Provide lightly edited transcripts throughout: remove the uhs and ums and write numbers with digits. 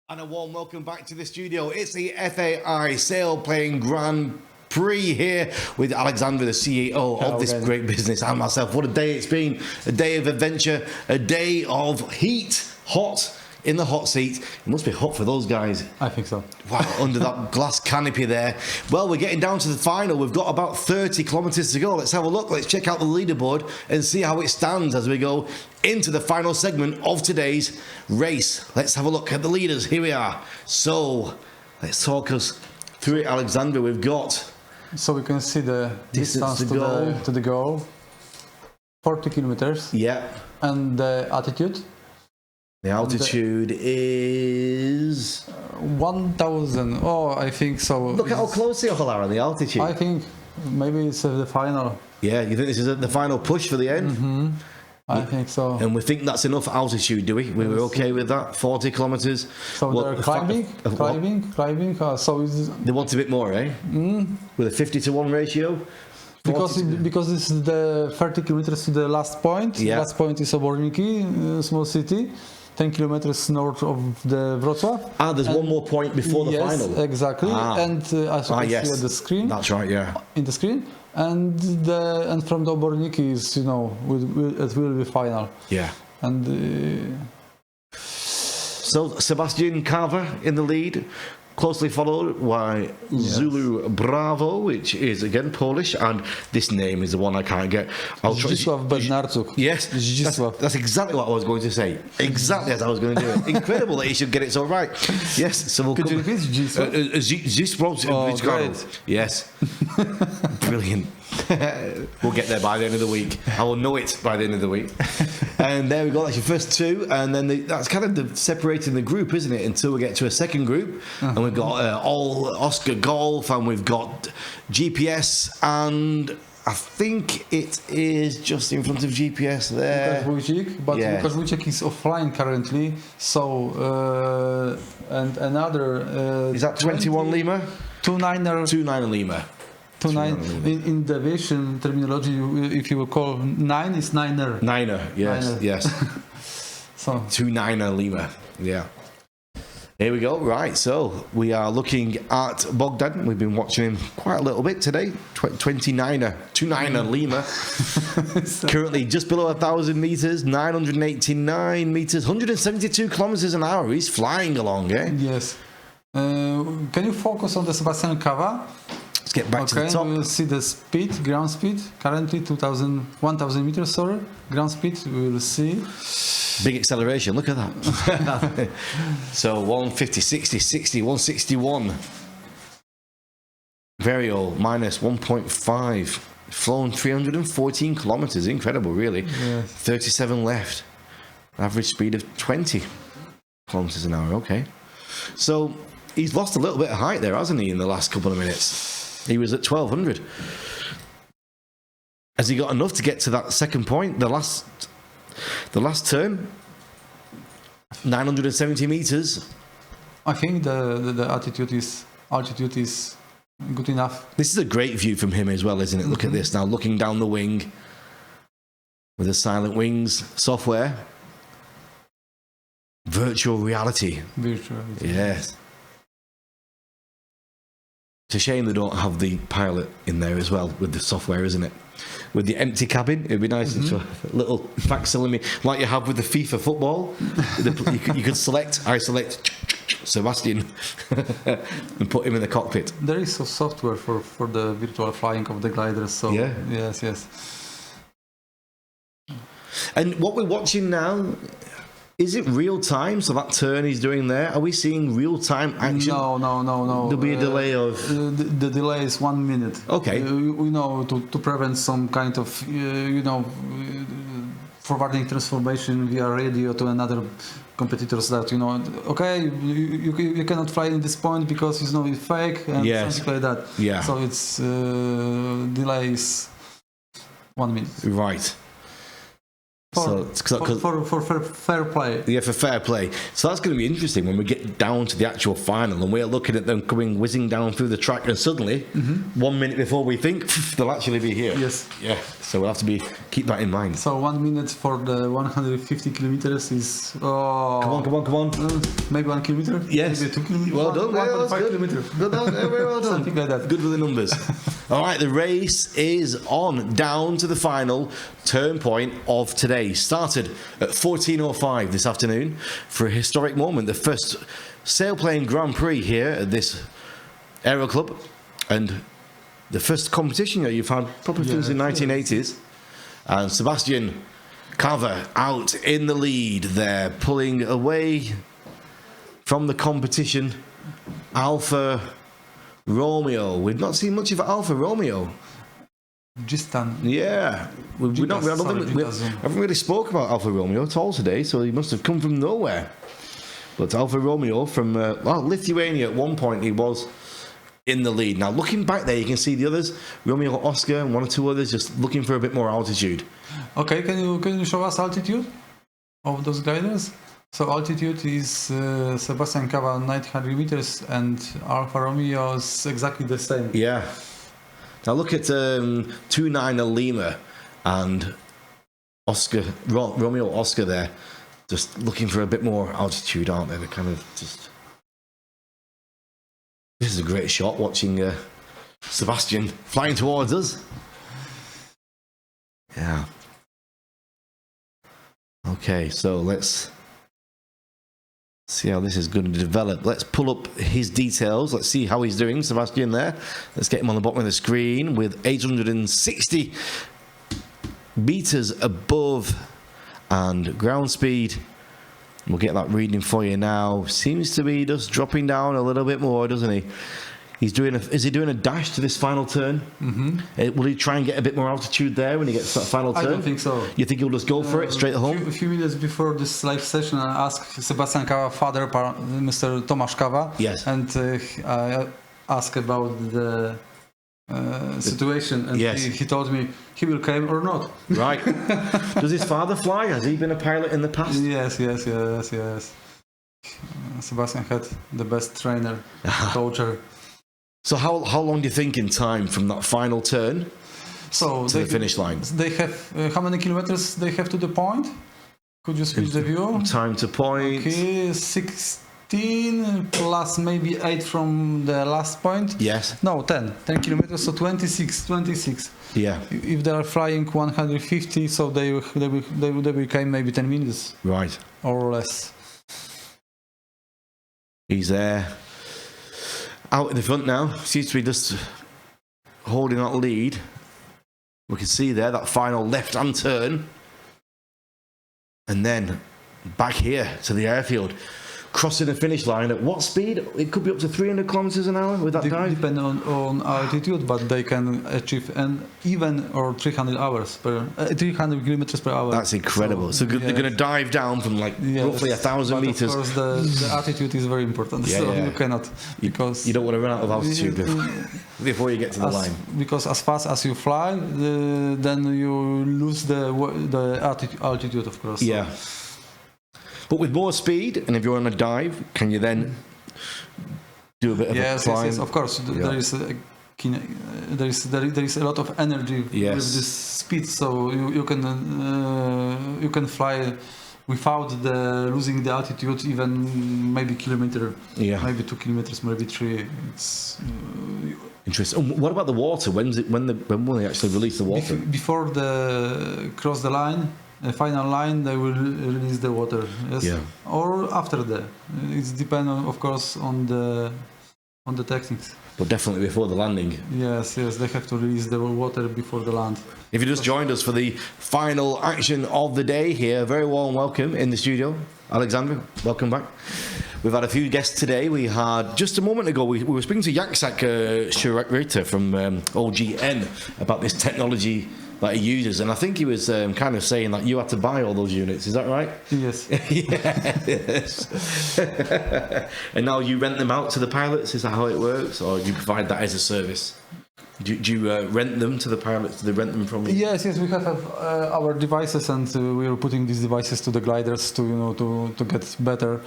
And a warm welcome back to the studio. It's the FAI Sailplane Grand Prix here with Alexander, the CEO of this great business, and myself. What a day it's been. A day of adventure, a day of heat, hot in the hot seat. It must be hot for those guys. I think so. Wow, under that glass canopy there. Well, we're getting down to the final. We've got about 30 kilometres to go. Let's have a look. Let's check out the leaderboard and see how it stands as we go into the final segment of today's race. Let's have a look at the leaders. Here we are. So, let's talk us through it, Alexander. We've got... So we can see the distance to the goal. 40 kilometers. Yeah. And the altitude. The altitude is... 1,000. Oh, I think so. Look at how close they all are on the altitude. I think maybe it's the final. Yeah, you think this is the final push for the end? Mm-hmm. I think so. And we think that's enough altitude, do we? We were okay with that? 40 kilometres? So they're climbing? So it's... They want a bit more, eh? With a 50-to-1 ratio? Because this is the 30 kilometers to the last point. Yeah. Last point is Oborniki, small city. 10 kilometers north of the Wrocław. There's one more point before the final. Yes, exactly. And as you can see at the screen. That's right, yeah. In the screen. And from the Oborniki is, it will be final. Yeah. And so Sebastian Carver in the lead, closely followed by Zulu Bravo, which is again Polish, and this name is the one I can't get. Zdzisław Bednarczuk. Yes, that's exactly what I was going to say. Exactly as I was going to do it. Incredible that he should get it so right. Yes, so we'll Could you repeat Zdzisław? Oh, great. Yes, brilliant. We'll get there by the end of the week. I will know it by the end of the week. And there we go. That's your first two, and then that's kind of separating the group, isn't it? Until we get to a second group, and we've got all Oscar Golf, and we've got GPS, and I think it is just in front of GPS there. Łukasz Wójcik, but Łukasz Wójcik is offline currently. So and another is that 21 Lima? 29er Lima. 29 in the aviation terminology, if you will call 9 is niner. Yes. So 29er Lima, yeah. Here we go. Right, so we are looking at Bogdan. We've been watching him quite a little bit today. 29er Lima. Currently just below 1,000 meters, 989 meters, 172 kilometers an hour. He's flying along, eh? Yes. Can you focus on the Sebastian Cava? Let's get back to the top. We will see the speed, ground speed. Currently 1,000 meters, sorry. Ground speed, we will see. Big acceleration, look at that. So 150, 60, 60, 161. Very old, minus 1.5. Flown 314 kilometers, incredible, really. Yes. 37 left. Average speed of 20 kilometers an hour, okay. So he's lost a little bit of height there, hasn't he, in the last couple of minutes? He was at 1,200. Has he got enough to get to that second point? The last turn, 970 meters. I think the altitude is good enough. This is a great view from him as well, isn't it? Look at this now, looking down the wing with the Silent Wings software. Virtual reality. Yes. It's a shame they don't have the pilot in there as well with the software, isn't it? With the empty cabin, it'd be nice to have a little facsimile like you have with the FIFA football. You could select. I select Sebastian and put him in the cockpit. There is a software for the virtual flying of the gliders. So yeah. Yes. And what we're watching now. Is it real time? So that turn he's doing there, are we seeing real time action? No. There'll be a delay of... The delay is 1 minute. Okay. To prevent some kind of, forwarding transformation via radio to another competitors that, okay, you cannot fly in this point because it's fake and something like that. Yeah. So it's delay is 1 minute. Right. For fair play. Yeah, for fair play. So that's going to be interesting when we get down to the actual final and we're looking at them coming whizzing down through the track, and suddenly, 1 minute before we think, they'll actually be here. Yes. Yeah. So we'll have to keep that in mind. So 1 minute for the 150 kilometers is... Come on. Maybe 1 kilometer? Yes. Maybe 2 kilometers? Well done. 1.5 kilometer. Good done. Very well done. Something like that. Good with the numbers. All right, the race is on, down to the final turn point of today. Started at 14:05 this afternoon for a historic moment, the first Sailplane Grand Prix here at this Aero Club, and the first competition that you've had probably since the 1980s. And Sebastian Cava out in the lead there, pulling away from the competition. Alfa Romeo. We've not seen much of Alfa Romeo. Gistan. Yeah, we haven't really spoke about Alfa Romeo at all today, so he must have come from nowhere. But Alfa Romeo from Lithuania, at one point he was in the lead. Now looking back there, you can see the others, Romeo Oscar and 1 or 2 others, just looking for a bit more altitude. Okay, can you show us altitude of those gliders? So altitude is Sebastian Cava 900 meters and Alfa Romeo is exactly the same. Yeah. Now look at 29 Lima and Romeo Oscar there, just looking for a bit more altitude, aren't they? They're kind of just... This is a great shot, watching Sebastian flying towards us. Yeah. Okay, so let's see how this is going to develop. Let's pull up his details. Let's see how he's doing, Sebastian there. Let's get him on the bottom of the screen with 860 meters above and ground speed. We'll get that reading for you now. Seems to be just dropping down a little bit more, doesn't he? Is he doing a dash to this final turn? Will he try and get a bit more altitude there when he gets to that final turn? I don't think so. You think he'll just go for it straight home? A few minutes before this live session, I asked Sebastian Cava father, Mr. Tomasz Cava, yes, and I asked about the situation, and yes, he told me he will come or not. Right. Does his father fly? Has he been a pilot in the past? Yes. Sebastian had the best trainer, coacher. So how long do you think in time from that final turn to the finish line? They have how many kilometers they have to the point? Could you switch the view? Time to point. Okay, 16 plus maybe 8 from the last point. Yes. No, 10 kilometers, so 26. Yeah. If they are flying 150, so they will come maybe 10 minutes. Right. Or less. He's there. Out in the front now, seems to be just holding that lead. We can see there that final left-hand turn. And then back here to the airfield, crossing the finish line at what speed? It could be up to 300 kilometers an hour with that dive? Depend on altitude, but they can achieve even or 300 kilometers per hour. That's incredible. So they're going to dive down from roughly 1,000 meters. Of course, the altitude is very important. You cannot, because you don't want to run out of altitude before you get to the line. Because as fast as you fly, then you lose the altitude, of course. Yeah. But with more speed, and if you're on a dive, can you then do a bit of a climb? Yes, of course. There is a lot of energy with this speed, so you can fly without losing the altitude, even maybe kilometer, maybe 2 kilometers, maybe 3. It's interesting. What about the water? When will they actually release the water? Before the cross the line. The final line, they will release the water, or after that. It depends, of course, on the techniques. But definitely before the landing. Yes, they have to release the water before the land. If you just joined us for the final action of the day here, very warm welcome in the studio, Alexander. Welcome back. We've had a few guests today. We had, just a moment ago, we were speaking to Jaksak Shirakita from OGN about this technology that he uses, and I think he was kind of saying that you had to buy all those units. Is that right? Yes. Yes. And now you rent them out to the pilots. Is that how it works, or do you provide that as a service? Do you rent them to the pilots? Do they rent them from you? Yes, we have our devices, and we are putting these devices to the gliders to get better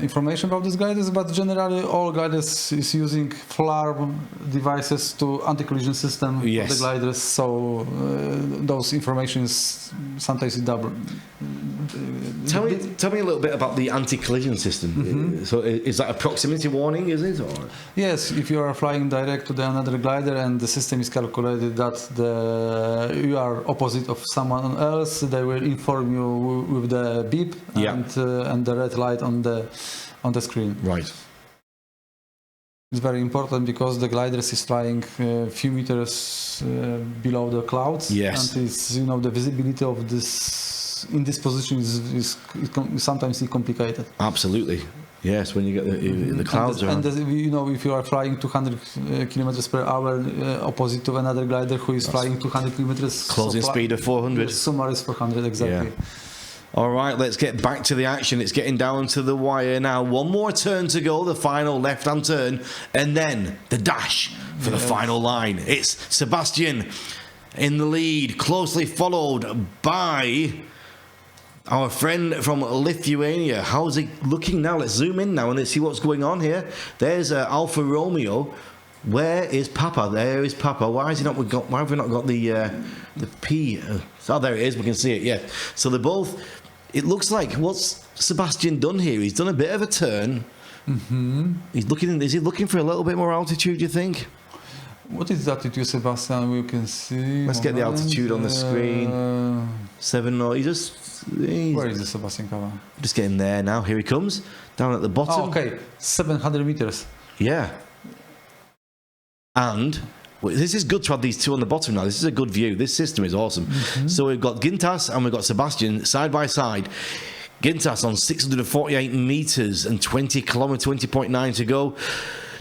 information about these gliders. But generally, all gliders is using FLAR devices to anti-collision system of the gliders. So those information is sometimes double. Tell me a little bit about the anti-collision system. Mm-hmm. So is that a proximity warning? Is it? Or? Yes, if you are flying direct to another glider and the system is calculated that you are opposite of someone else, they will inform you with the beep and the red light on the screen. Right. It's very important because the gliders is flying a few meters below the clouds. Yes. And it's the visibility of this in this position is sometimes complicated. Absolutely. Yes, when you get the clouds around. And if you are flying 200 kilometers per hour opposite to another glider who is flying 200 kilometers. Closing speed of 400. Summer is 400, exactly. Yeah. All right, let's get back to the action. It's getting down to the wire now. One more turn to go, the final left-hand turn, and then the dash for the final line. It's Sebastian in the lead, closely followed by our friend from Lithuania. How's it looking now? Let's zoom in now and let's see what's going on here. There's Alfa Romeo. Where is Papa? There is Papa. Why have we not got the P? Oh, there it is. We can see it. Yeah. So they're both. It looks like what's Sebastian done here? He's done a bit of a turn. Mm-hmm. He's looking. Is he looking for a little bit more altitude? Do you think? What is the altitude, Sebastian? We can see. Let's get the altitude on the screen. 7 knots. Where is the Sebastian Cava? Just getting there now. Here he comes. Down at the bottom. Oh, okay. 700 meters. Yeah. And this is good to have these two on the bottom now. This is a good view. This system is awesome. Mm-hmm. So we've got Gintas and we've got Sebastian side by side. Gintas on 648 meters and 20.9 to go.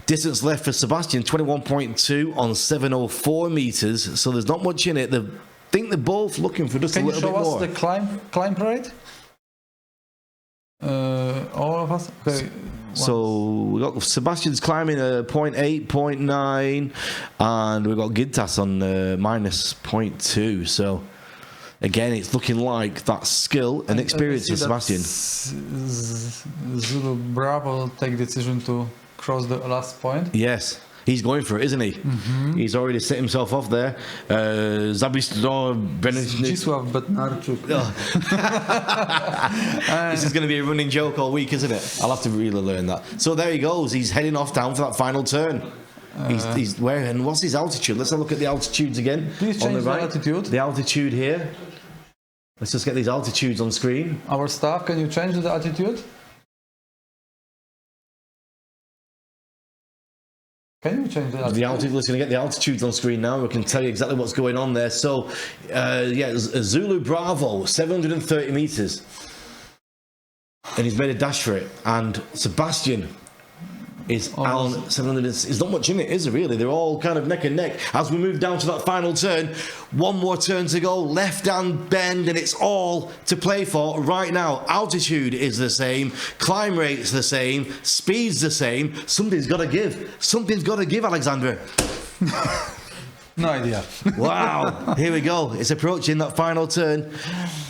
Distance left for Sebastian, 21.2 on 704 meters. So there's not much in it. I think they're both looking for just a little bit more. Can you show us the climb rate? All of us? Okay. So we've got Sebastian's climbing 0.8, 0.9, and we've got Gintas on minus 0.2. So again, it's looking like that skill and experience of Sebastian. Zulu Bravo take decision to cross the last point. Yes. He's going for it, isn't he? Mm-hmm. He's already set himself off there. Zabisław Bednarczuk. This is going to be a running joke all week, isn't it? I'll have to really learn that. So there he goes. He's heading off down for that final turn. He's where? And what's his altitude? Let's have a look at the altitudes again. Please change the altitude. The altitude here. Let's just get these altitudes on screen. Our staff, can you change the altitude? Can you change the altitude? Let's get the altitudes on screen now. We can tell you exactly what's going on there. So, Zulu Bravo, 730 meters. And he's made a dash for it. And Sebastian is on 700. There's not much in it, is there really? They're all kind of neck and neck. As we move down to that final turn, one more turn to go, left hand bend, and it's all to play for right now. Altitude is the same, climb rate's the same, speed's the same. Something's got to give. Something's got to give, Alexandra. No idea. Wow, here we go. It's approaching that final turn.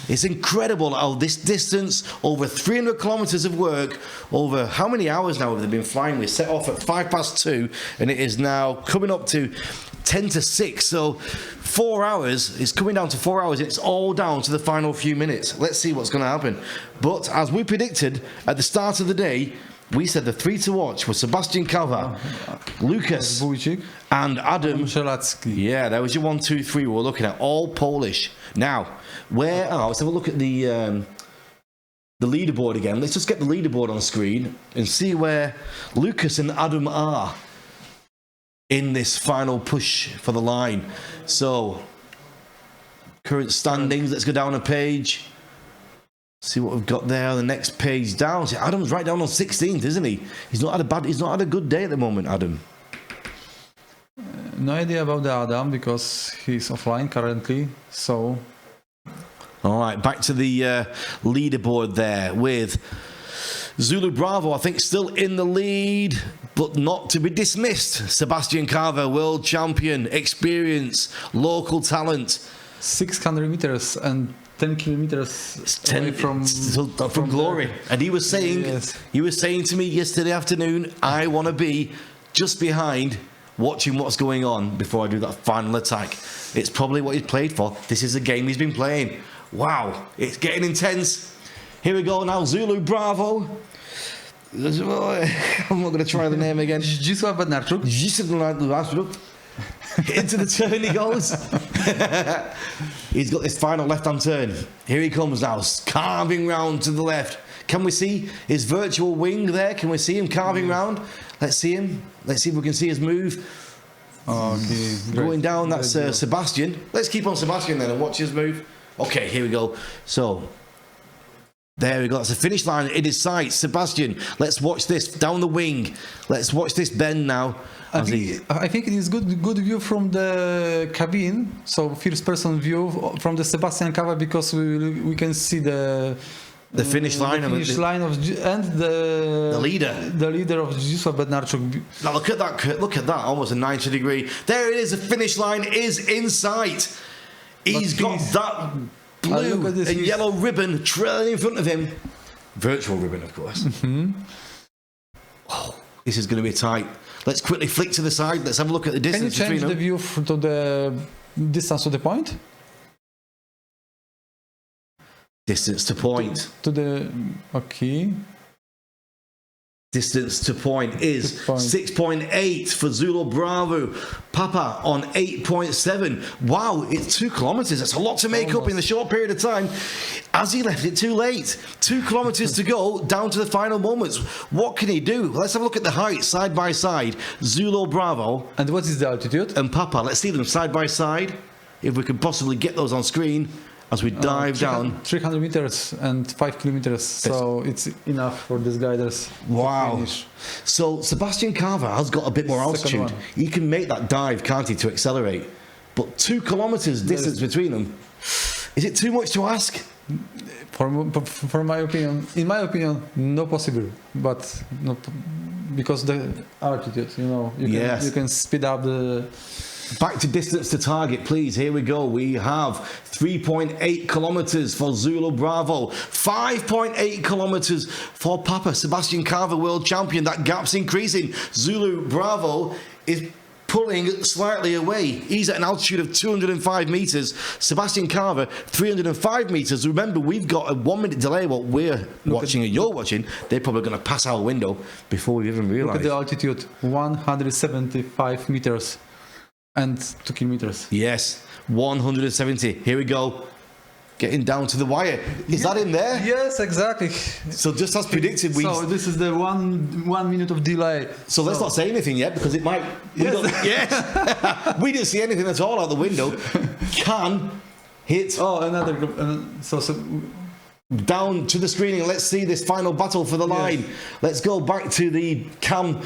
It's incredible how this distance, over 300 kilometers of work, over how many hours now have they been flying? We set off at 2:05, and it is now coming up to 10 to 6. So 4 hours, it's coming down to 4 hours. It's all down to the final few minutes. Let's see what's going to happen. But as we predicted at the start of the day, we said the three to watch were Sebastian Kalva, Lucas, and Adam Szelacki. Yeah, that was your 1, 2, 3 we were looking at, all Polish. Now, let's have a look at the leaderboard again. Let's just get the leaderboard on screen and see where Lucas and Adam are in this final push for the line. So, current standings, let's go down a page. See what we've got there on the next page down. See, Adam's right down on 16th, isn't he? He's not had a good day at the moment, Adam. No idea about the Adam because he's offline currently. So, all right, back to the leaderboard there with Zulu Bravo, I think, still in the lead, but not to be dismissed. Sebastian Carver, world champion, experience, local talent. 600 meters and 10 kilometers away from glory. And he was saying to me yesterday afternoon, I want to be just behind, watching what's going on before I do that final attack. It's probably what he's played for. This is the game he's been playing. Wow, it's getting intense. Here we go now, Zulu Bravo. I'm not going to try the name again. Zdzisław Bednarczuk. Into the turn he goes. He's got this final left-hand turn. Here he comes now, carving round to the left. Can we see his virtual wing there? Can we see him carving round? Let's see him. Let's see if we can see his move. Okay, going down, that's Sebastian. Let's keep on Sebastian then and watch his move. Okay, here we go. So, there we go. That's the finish line in his sight. Sebastian, let's watch this down the wing. Let's watch this bend now. I think it is good view from the cabin. So first-person view from the Sebastian Carver, because we can see the finish line, and the leader of Zdzisław Bednarczuk. Now look at that, almost a 90-degree. There it is. The finish line is in sight. He's got that blue and yellow ribbon trailing in front of him. Virtual ribbon, of course. Mm-hmm. Oh, this is going to be tight. Let's quickly flick to the side. Let's have a look at the distance between them. Can you change the view to the distance to the point? Distance to point. Okay. Distance to point is 6.8 for Zulu Bravo. Papa on 8.7. Wow, it's 2 kilometers. That's a lot to make up in the short period of time. As he left it too late. 2 kilometers to go, down to the final moments. What can he do? Let's have a look at the height side by side. Zulu Bravo. And what is the altitude? And Papa. Let's see them side by side. If we can possibly get those on screen. As we dive down. 300 meters and 5 kilometers, so it's enough for these gliders. Wow. To finish. So Sebastian Carver has got a bit more altitude. He can make that dive, can't he, to accelerate? But 2 kilometers distance between them. Is it too much to ask? For my opinion, in my opinion, no possible. But no, because the altitude, you can speed up the. Back to distance to target, please. Here we go. We have 3.8 kilometers for Zulu Bravo, 5.8 kilometers for Papa. Sebastian Carver, world champion. That gap's increasing. Zulu Bravo is pulling slightly away. He's at an altitude of 205 meters. Sebastian Carver, 305 meters. Remember, we've got a 1 minute delay. What we're watching and you're watching, they're probably going to pass our window before we even realize. Look at the altitude, 175 meters. And 2 kilometers. Yes, 170. Here we go. Getting down to the wire. Is that in there? Yes, exactly. So just as predicted, So this is the one minute of delay. So let's not say anything yet, because it might. Yes. We didn't see anything at all out the window. Can hit. Oh, another. So down to the screening. Let's see this final battle for the line. Yes. Let's go back to the cam.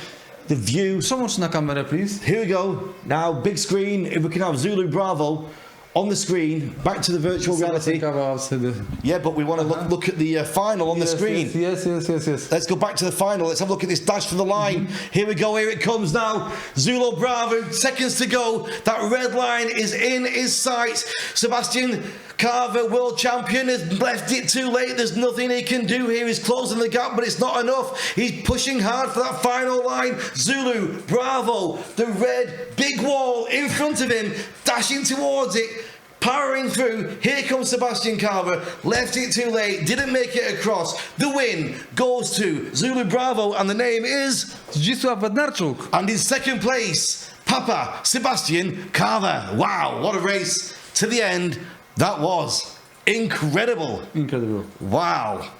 The view. So much na camera, please. Here we go. Now, big screen. If we can have Zulu Bravo on the screen. Back to the virtual reality. Yeah, but we want to look at the final on the screen. Yes. Let's go back to the final. Let's have a look at this dash for the line. Here we go. Here it comes now. Zulu Bravo. Seconds to go. That red line is in his sights. Sebastian Carver, world champion, has left it too late. There's nothing he can do here. He's closing the gap, but it's not enough. He's pushing hard for that final line. Zulu Bravo, the red big wall in front of him, dashing towards it, powering through. Here comes Sebastian Carver. Left it too late, didn't make it across. The win goes to Zulu Bravo, and the name is Zdzisław Bednarczuk. And in second place, Papa Sebastian Carver. Wow, what a race to the end. That was incredible. Incredible. Wow.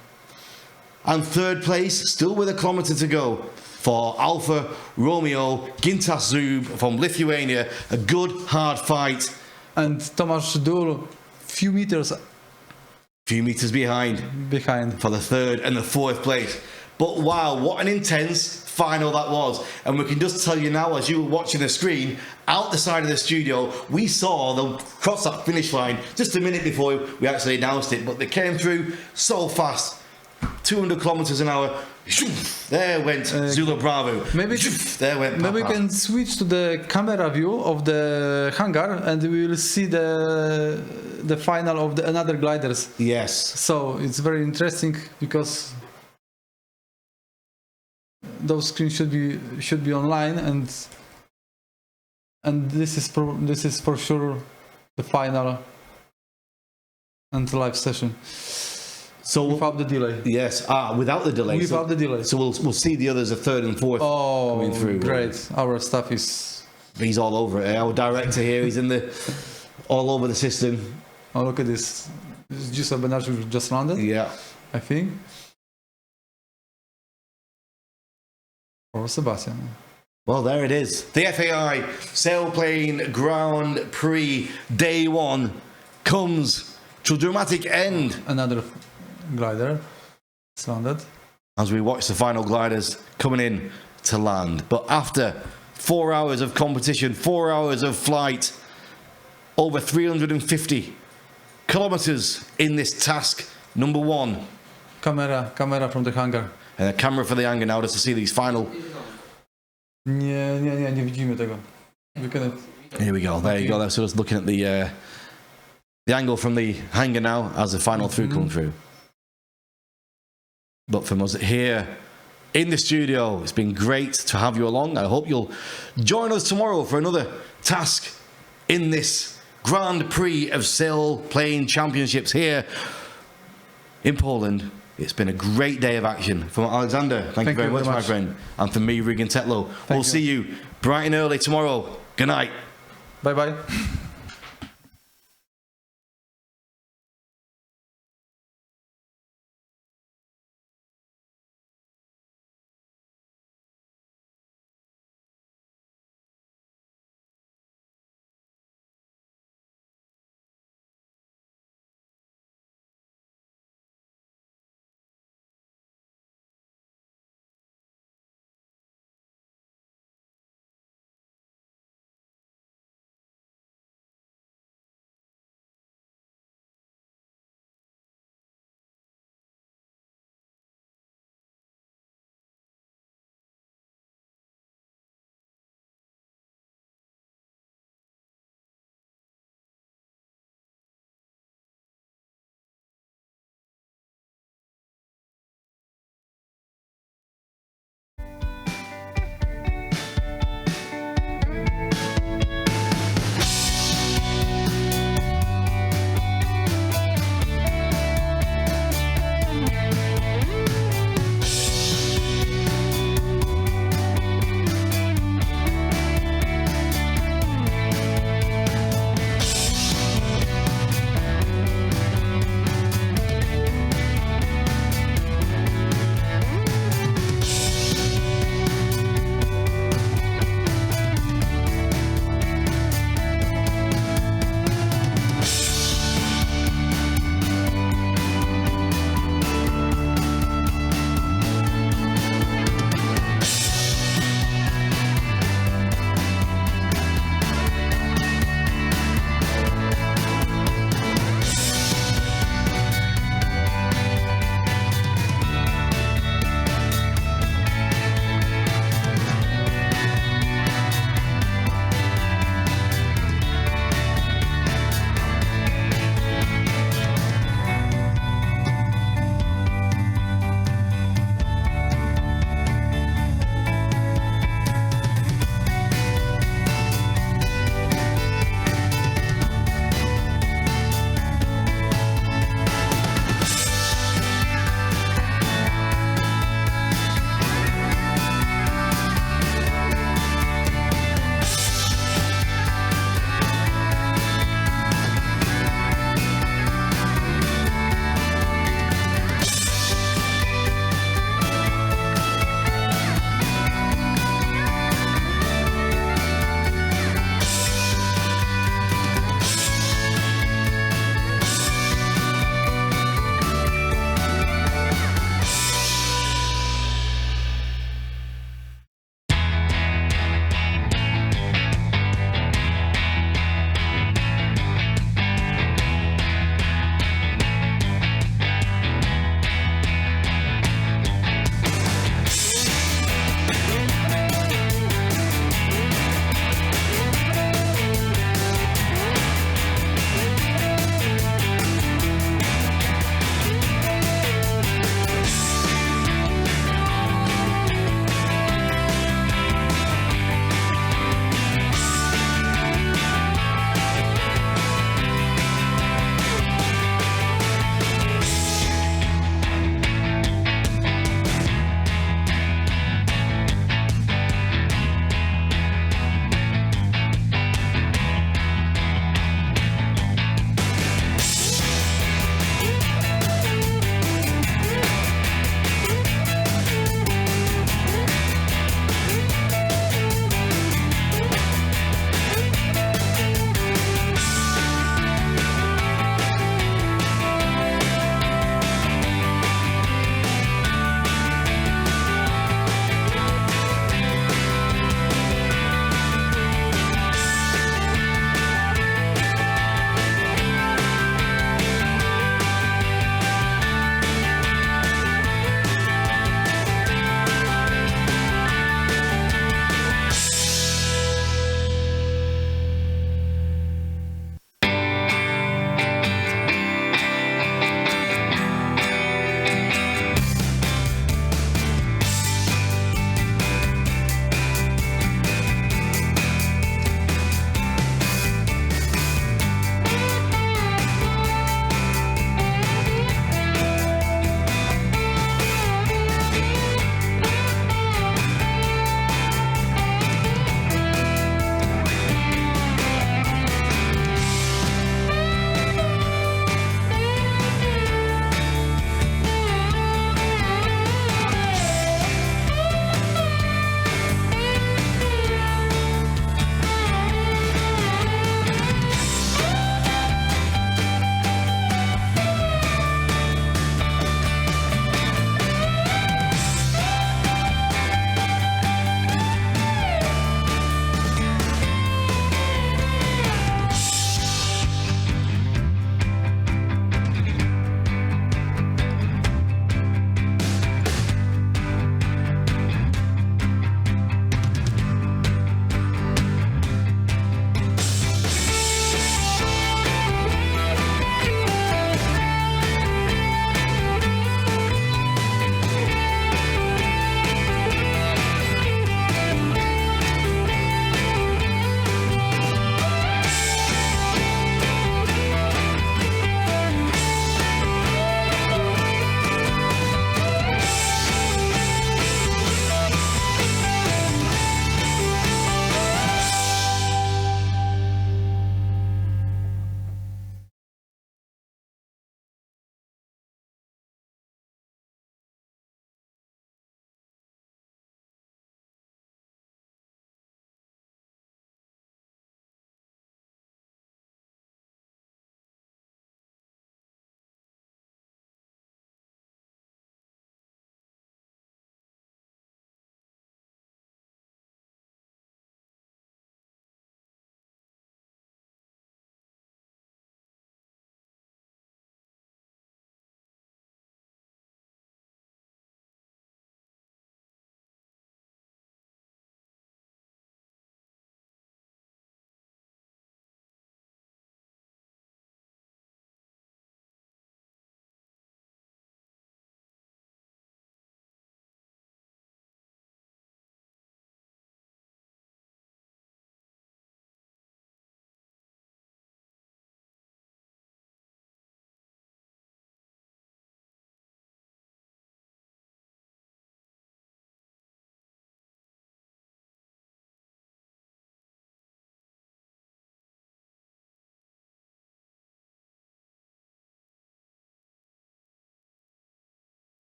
And third place, still with a kilometre to go, for Alfa Romeo Gintas Zub from Lithuania. A good, hard fight. And Tomasz Dul, few meters behind for the third and the fourth place. But wow, what an intense final that was. And we can just tell you now, as you were watching the screen, out the side of the studio, we saw them cross that finish line just a minute before we actually announced it, but they came through so fast. 200 kilometers an hour. There went Zulu Bravo. Maybe there went Papa. Maybe we can switch to the camera view of the hangar, and we will see the final of the another gliders. Yes. So it's very interesting because those screens should be online, and this is for sure the final and live session. So without the delay. Yes, without the delay. Without the delay. So we'll see the others, a third and fourth coming through. Great! Our stuff is. He's all over it. Our director here, he's all over the system. Oh, look at this! This is just a Benarch who just landed. Yeah, I think. Or Sebastian. Well, there it is. The FAI Sailplane Grand Prix Day 1 comes to a dramatic end. Another glider is landed. As we watch the final gliders coming in to land. But after 4 hours of competition, 4 hours of flight, over 350 kilometers in this task, number 1. Camera from the hangar. And a camera for the hangar now just to see these final. Nie widzimy tego. Here we go. There you go. So just looking at the angle from the hangar now as the final through come through. But from us here in the studio, it's been great to have you along. I hope you'll join us tomorrow for another task in this Grand Prix of Sailplane Championships here in Poland. It's been a great day of action. From Alexander, thank you very much, my friend. And from me, Regan Tetlow. We'll see you bright and early tomorrow. Good night. Bye-bye.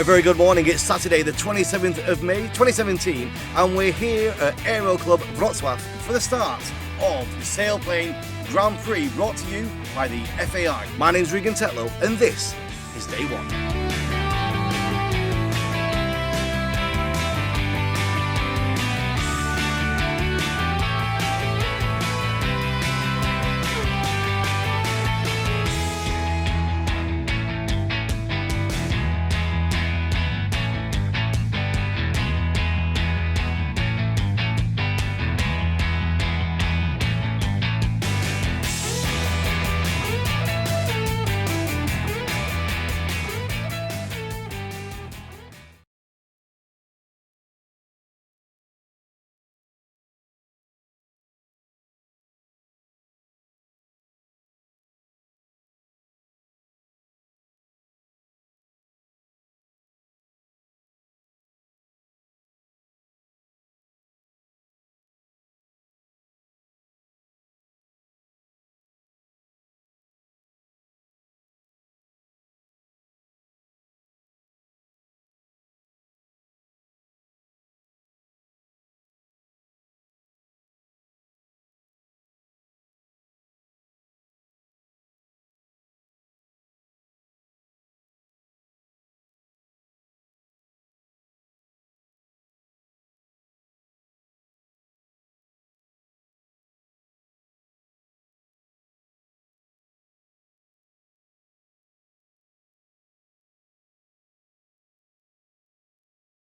A very good morning. It's Saturday, the 27th of May, 2017, and we're here at Aero Club Wrocław for the start of the Sailplane Grand Prix, brought to you by the FAI. My name's Regan Tetlow, and this is day one.